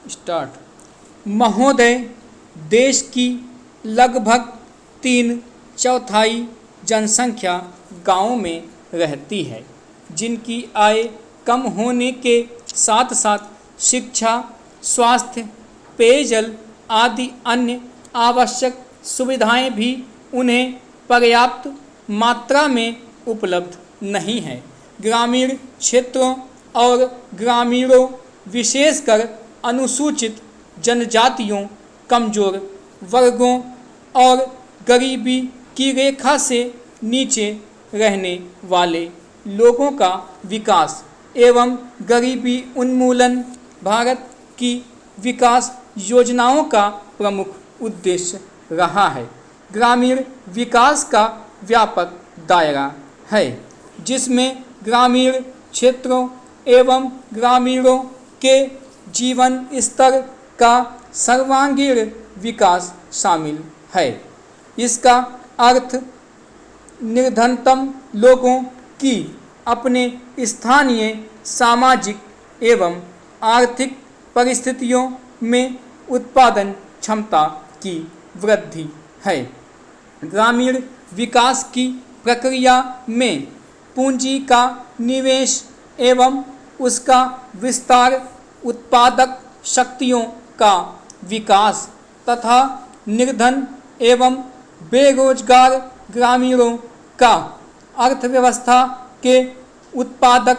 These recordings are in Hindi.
स्टार्ट। महोदय, देश की लगभग 3/4 जनसंख्या गाँव में रहती है, जिनकी आय कम होने के साथ साथ शिक्षा, स्वास्थ्य, पेयजल आदि अन्य आवश्यक सुविधाएं भी उन्हें पर्याप्त मात्रा में उपलब्ध नहीं है। ग्रामीण क्षेत्रों और ग्रामीणों, विशेषकर अनुसूचित जनजातियों, कमजोर वर्गों और गरीबी की रेखा से नीचे रहने वाले लोगों का विकास एवं गरीबी उन्मूलन भारत की विकास योजनाओं का प्रमुख उद्देश्य रहा है। ग्रामीण विकास का व्यापक दायरा है, जिसमें ग्रामीण क्षेत्रों एवं ग्रामीणों के जीवन स्तर का सर्वांगीण विकास शामिल है। इसका अर्थ निर्धनतम लोगों की अपने स्थानीय सामाजिक एवं आर्थिक परिस्थितियों में उत्पादन क्षमता की वृद्धि है। ग्रामीण विकास की प्रक्रिया में पूंजी का निवेश एवं उसका विस्तार, उत्पादक शक्तियों का विकास तथा निर्धन एवं बेरोजगार ग्रामीणों का अर्थव्यवस्था के उत्पादक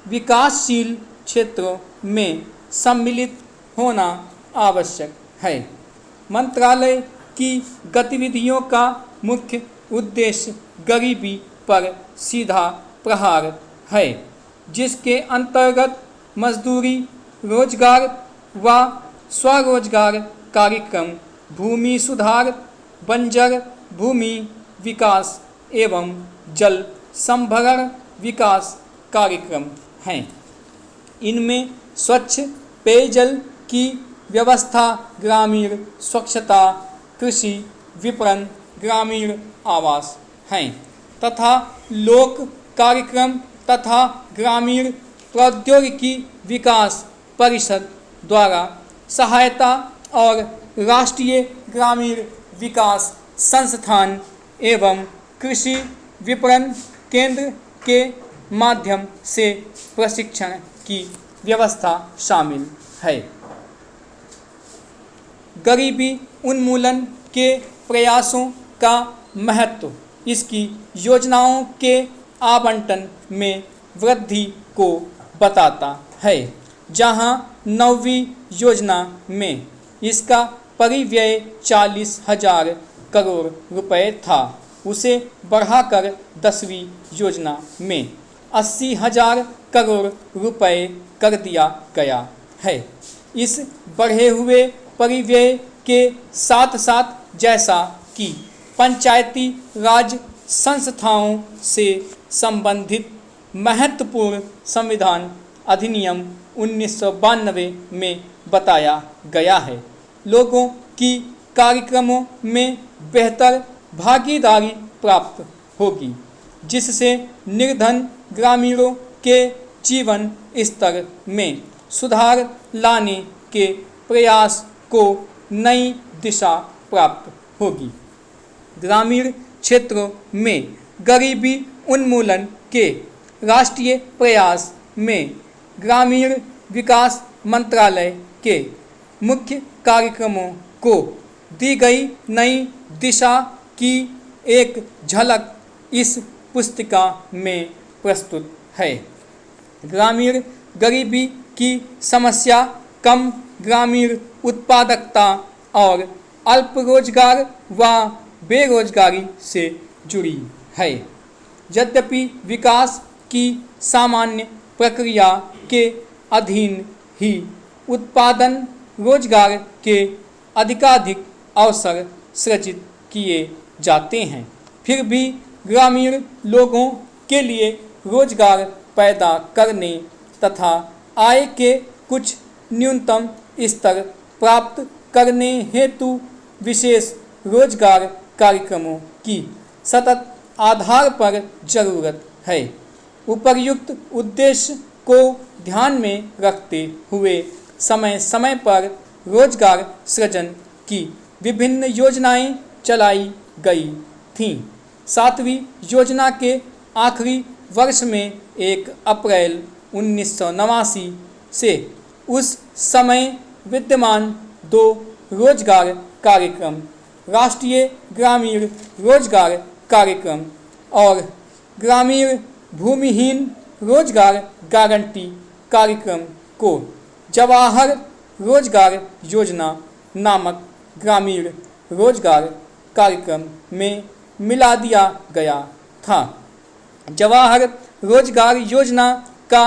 विकासशील क्षेत्रों में सम्मिलित होना आवश्यक है। मंत्रालय की गतिविधियों का मुख्य उद्देश्य गरीबी पर सीधा प्रहार है, जिसके अंतर्गत मजदूरी, रोजगार व स्वरोजगार कार्यक्रम, भूमि सुधार, बंजर भूमि विकास एवं जल संभरण विकास कार्यक्रम हैं। इनमें स्वच्छ पेयजल की व्यवस्था, ग्रामीण स्वच्छता, कृषि विपणन, ग्रामीण आवास हैं तथा लोक कार्यक्रम तथा ग्रामीण प्रौद्योगिकी विकास परिषद द्वारा सहायता और राष्ट्रीय ग्रामीण विकास संस्थान एवं कृषि विपणन केंद्र के माध्यम से प्रशिक्षण की व्यवस्था शामिल है। गरीबी उन्मूलन के प्रयासों का महत्व इसकी योजनाओं के आवंटन में वृद्धि को बताता है। जहां 9वीं योजना में इसका परिव्यय 40,000 करोड़ रुपए था, उसे बढ़ाकर 10वीं योजना में 80,000 करोड़ रुपए कर दिया गया है। इस बढ़े हुए परिव्यय के साथ साथ जैसा कि पंचायती राज संस्थाओं से संबंधित महत्वपूर्ण संविधान अधिनियम 1992 में बताया गया है, लोगों की कार्यक्रमों में बेहतर भागीदारी प्राप्त होगी, जिससे निर्धन ग्रामीणों के जीवन स्तर में सुधार लाने के प्रयास को नई दिशा प्राप्त होगी। ग्रामीण क्षेत्रों में गरीबी उन्मूलन के राष्ट्रीय प्रयास में ग्रामीण विकास मंत्रालय के मुख्य कार्यक्रमों को दी गई नई दिशा की एक झलक इस पुस्तिका में प्रस्तुत है। ग्रामीण गरीबी की समस्या कम ग्रामीण उत्पादकता और अल्प रोजगार व बेरोजगारी से जुड़ी है। यद्यपि विकास की सामान्य प्रक्रिया के अधीन ही उत्पादन रोजगार के अधिकाधिक अवसर सृजित किए जाते हैं, फिर भी ग्रामीण लोगों के लिए रोजगार पैदा करने तथा आय के कुछ न्यूनतम स्तर प्राप्त करने हेतु विशेष रोजगार कार्यक्रमों की सतत आधार पर जरूरत है। उपर्युक्त उद्देश्य को ध्यान में रखते हुए समय समय पर रोजगार सृजन की विभिन्न योजनाएं चलाई गई थीं। 7वीं योजना के आखिरी वर्ष में 1 अप्रैल 1989 से उस समय विद्यमान 2 रोजगार कार्यक्रम, राष्ट्रीय ग्रामीण रोजगार कार्यक्रम और ग्रामीण भूमिहीन रोजगार गारंटी कार्यक्रम को जवाहर रोजगार योजना नामक ग्रामीण रोजगार कार्यक्रम में मिला दिया गया था। जवाहर रोजगार योजना का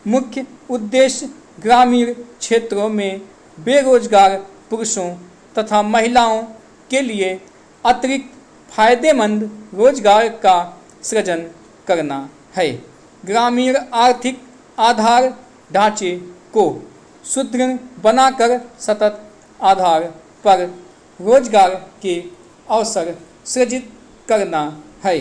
मुख्य उद्देश्य ग्रामीण क्षेत्रों में बेरोजगार पुरुषों तथा महिलाओं के लिए अतिरिक्त फायदेमंद रोजगार का सृजन करना है। ग्रामीण आर्थिक आधार ढांचे को सुदृढ़ बनाकर सतत आधार पर रोजगार के अवसर सृजित करना है।